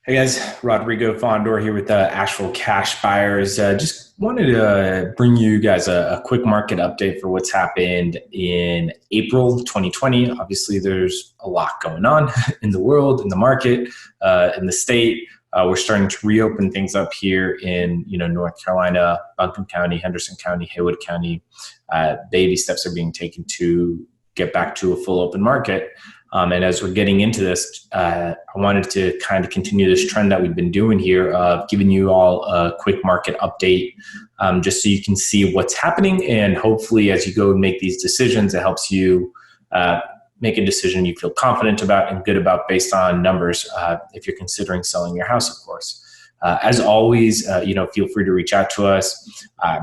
Hey guys, Rodrigo Fondor here with Asheville Cash Buyers. Just wanted to bring you guys a quick market update for what's happened in April 2020. Obviously, there's a lot going on in the world, in the market, in the state. We're starting to reopen things up here in North Carolina, Buncombe County, Henderson County, Haywood County. Baby steps are being taken to get back to a full open market. And as we're getting into this, I wanted to kind of continue this trend that we've been doing here of giving you all a quick market update, just so you can see what's happening. And hopefully as you go and make these decisions, it helps you make a decision you feel confident about and good about based on numbers, if you're considering selling your house, of course. As always, feel free to reach out to us.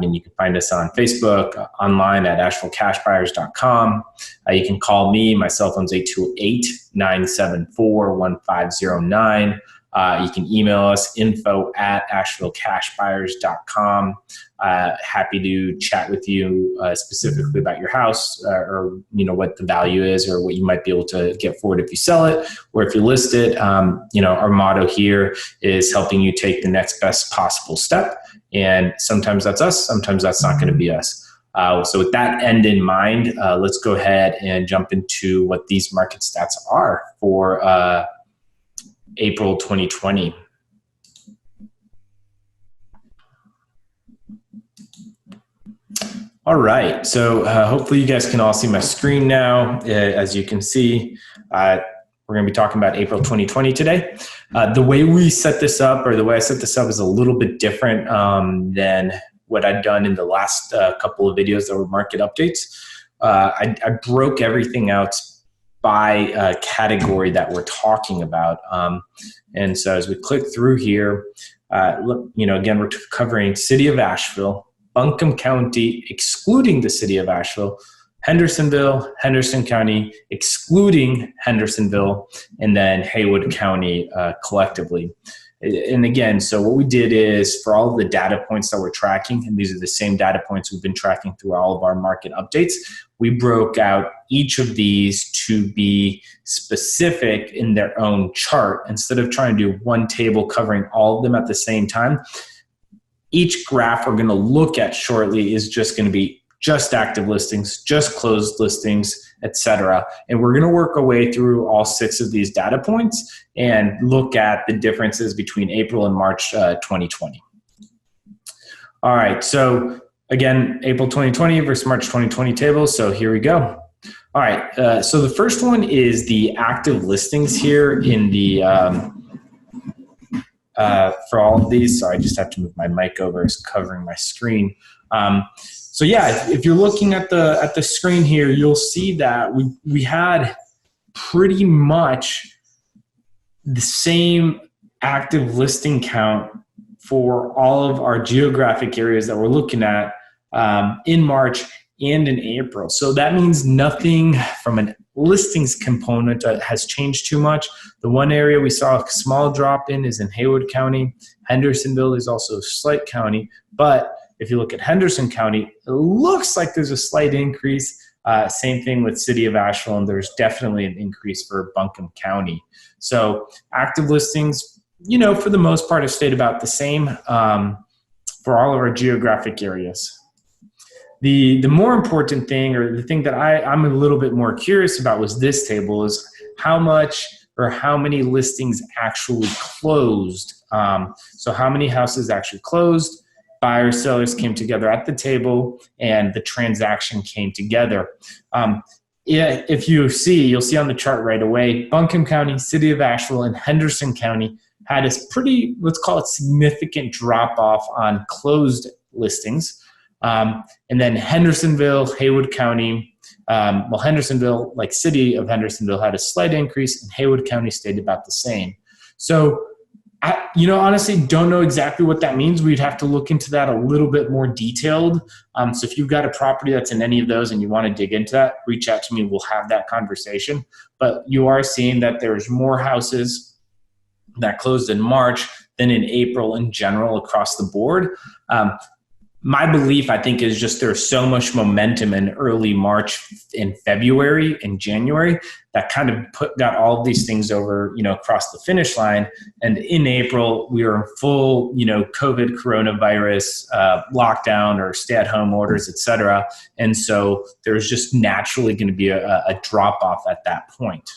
You can find us on Facebook, online at AshevilleCashBuyers.com. You can call me. My cell phone's 828-974-1509. You can email us, info@AshevilleCashBuyers.com. Happy to chat with you specifically about your house, or what the value is, or what you might be able to get for it if you sell it, or if you list it. Our motto here is helping you take the next best possible step. And sometimes that's us, sometimes that's not going to be us. So with that end in mind, let's go ahead and jump into what these market stats are for April 2020. All right, so hopefully you guys can all see my screen now. As you can see, we're going to be talking about April 2020 today. The way we set this up, or the way I set this up, is a little bit different than what I'd done in the last couple of videos that were market updates. I broke everything out by category that we're talking about. And so as we click through here, again, we're covering City of Asheville, Buncombe County, excluding the City of Asheville, Hendersonville, Henderson County, excluding Hendersonville, and then Haywood County collectively. And again, so what we did is, for all of the data points that we're tracking, and these are the same data points we've been tracking through all of our market updates, we broke out each of these to be specific in their own chart. Instead of trying to do one table covering all of them at the same time, each graph we're going to look at shortly is just going to be just active listings, just closed listings, etc. And we're going to work our way through all 6 of these data points and look at the differences between April and March 2020. All right, so again, April 2020 versus March 2020 table. So here we go. All right, so the first one is the active listings here in the for all of these. So I just have to move my mic over, it's covering my screen. So yeah, if you're looking at the screen here, you'll see that we had pretty much the same active listing count for all of our geographic areas that we're looking at in March and in April. So that means nothing from an listings component has changed too much. The one area we saw a small drop in is in Haywood County. Hendersonville is also a slight county, but if you look at Henderson County, it looks like there's a slight increase. Same thing with City of Asheville, and there's definitely an increase for Buncombe County. So active listings, for the most part, have stayed about the same for all of our geographic areas. The more important thing, or the thing that I'm a little bit more curious about, was this table, is how much or how many listings actually closed. So how many houses actually closed, buyers, sellers came together at the table, and the transaction came together. If you'll see on the chart right away, Buncombe County, City of Asheville, and Henderson County had a pretty, let's call it, significant drop off on closed listings. And then Hendersonville, Haywood County, Hendersonville, like City of Hendersonville, had a slight increase, and Haywood County stayed about the same. So I honestly don't know exactly what that means. We'd have to look into that a little bit more detailed. So if you've got a property that's in any of those and you want to dig into that, reach out to me. We'll have that conversation. But you are seeing that there's more houses that closed in March than in April in general across the board. my belief, I think, is just there's so much momentum in early March and February and January that kind of got all of these things over, across the finish line. And in April, we were in full, COVID coronavirus lockdown or stay-at-home orders, et cetera. And so there's just naturally going to be a drop-off at that point.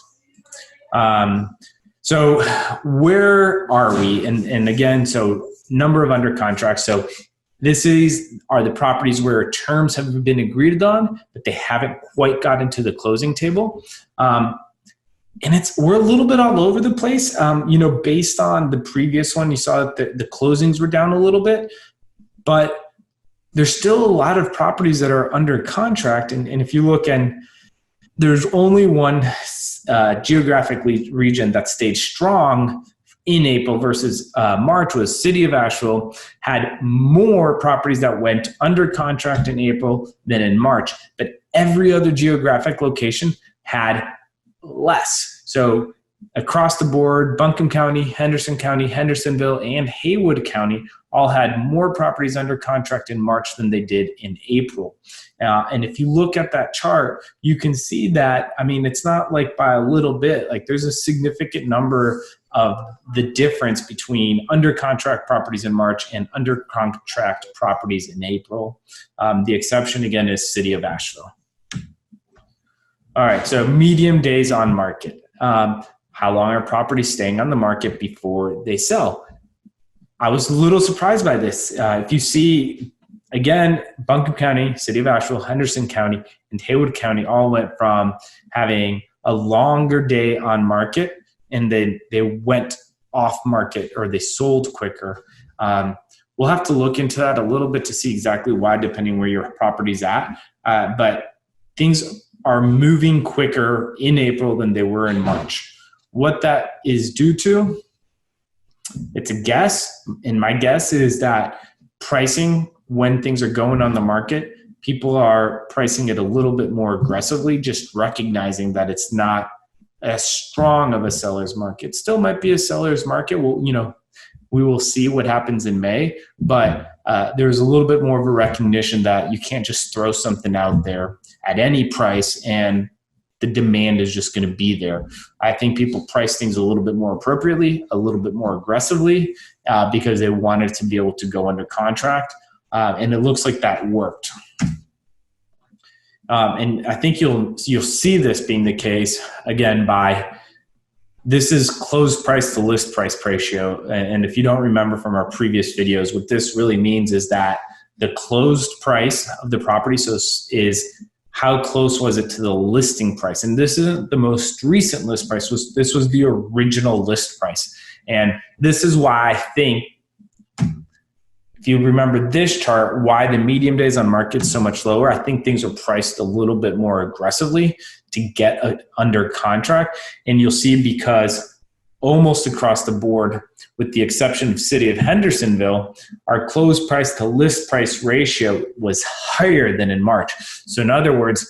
So where are we? And again, so number of under contracts. So are the properties where terms have been agreed on, but they haven't quite gotten to the closing table. And we're a little bit all over the place. Based on the previous one, you saw that the closings were down a little bit, but there's still a lot of properties that are under contract. And if you look, and there's only one geographically region that stayed strong in April versus March, was City of Asheville, had more properties that went under contract in April than in March, but every other geographic location had less. So across the board, Buncombe County, Henderson County, Hendersonville, and Haywood County all had more properties under contract in March than they did in April. And if you look at that chart, you can see that, it's not like by a little bit, like there's a significant number of the difference between under contract properties in March and under contract properties in April. The exception, again, is City of Asheville. All right, so medium days on market. How long are properties staying on the market before they sell? I was a little surprised by this. If you see, again, Buncombe County, City of Asheville, Henderson County, and Haywood County all went from having a longer day on market, and then they went off market, or they sold quicker. We'll have to look into that a little bit to see exactly why, depending where your property's at. But things are moving quicker in April than they were in March. What that is due to, it's a guess. And my guess is that pricing, when things are going on the market, people are pricing it a little bit more aggressively, just recognizing that it's not as strong of a seller's market. Still might be a seller's market. We will see what happens in May, but there's a little bit more of a recognition that you can't just throw something out there at any price and the demand is just going to be there. I think people price things a little bit more appropriately, a little bit more aggressively, because they wanted to be able to go under contract. And it looks like that worked. And I think you'll see this being the case again this is closed price to list price ratio. And if you don't remember from our previous videos, what this really means is that the closed price of the property is how close was it to the listing price. And this isn't the most recent list price. This was the original list price. And this is why I think, if you remember this chart, why the medium days on market is so much lower. I think things are priced a little bit more aggressively to get under contract. And you'll see, because almost across the board, with the exception of City of Hendersonville, our closed price to list price ratio was higher than in March. So in other words,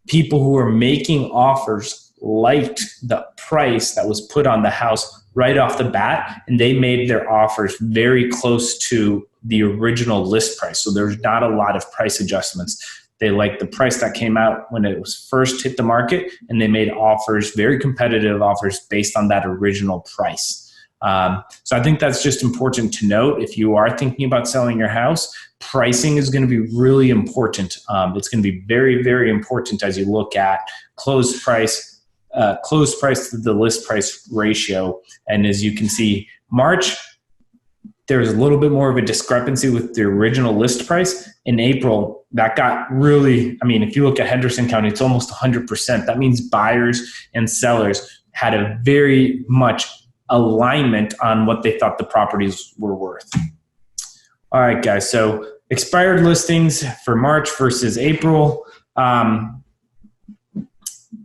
people who were making offers liked the price that was put on the house right off the bat, and they made their offers very close to the original list price. So there's not a lot of price adjustments. They liked the price that came out when it was first hit the market, and they made offers, very competitive offers, based on that original price. So I think that's just important to note. If you are thinking about selling your house, pricing is going to be really important. It's going to be very, very important as you look at closed price to the list price ratio. And as you can see, March, there's a little bit more of a discrepancy with the original list price. In April, that got really, if you look at Henderson County, it's almost 100%. That means buyers and sellers had a very much alignment on what they thought the properties were worth. All right, guys. So expired listings for March versus April.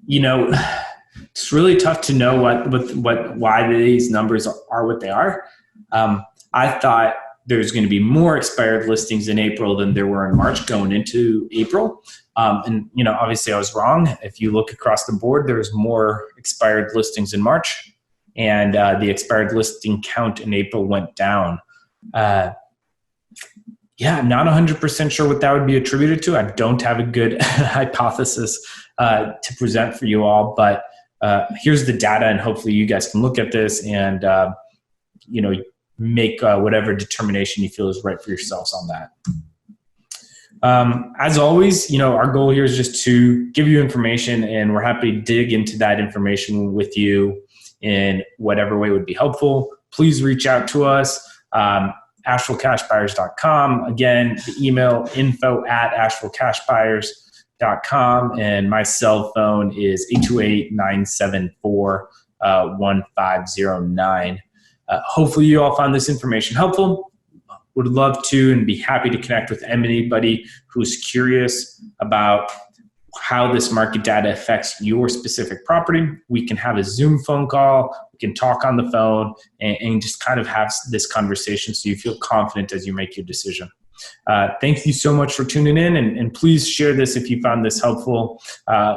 It's really tough to know why these numbers are what they are. I thought there's going to be more expired listings in April than there were in March going into April. Obviously I was wrong. If you look across the board, there's more expired listings in March, and the expired listing count in April went down. Yeah, I'm not 100% sure what that would be attributed to. I don't have a good hypothesis to present for you all, but here's the data, and hopefully you guys can look at this and make whatever determination you feel is right for yourselves on that. As always, our goal here is just to give you information, and we're happy to dig into that information with you in whatever way would be helpful. Please reach out to us. AshevilleCashBuyers.com. Again, the email info@AshevilleCashBuyers.com, and my cell phone is 828-974-1509. Hopefully you all found this information helpful. Would love to and be happy to connect with anybody who's curious about how this market data affects your specific property. We can have a Zoom phone call. We can talk on the phone and just kind of have this conversation so you feel confident as you make your decision. Thank you so much for tuning in, and please share this if you found this helpful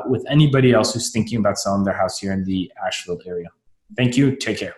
with anybody else who's thinking about selling their house here in the Asheville area. Thank you. Take care.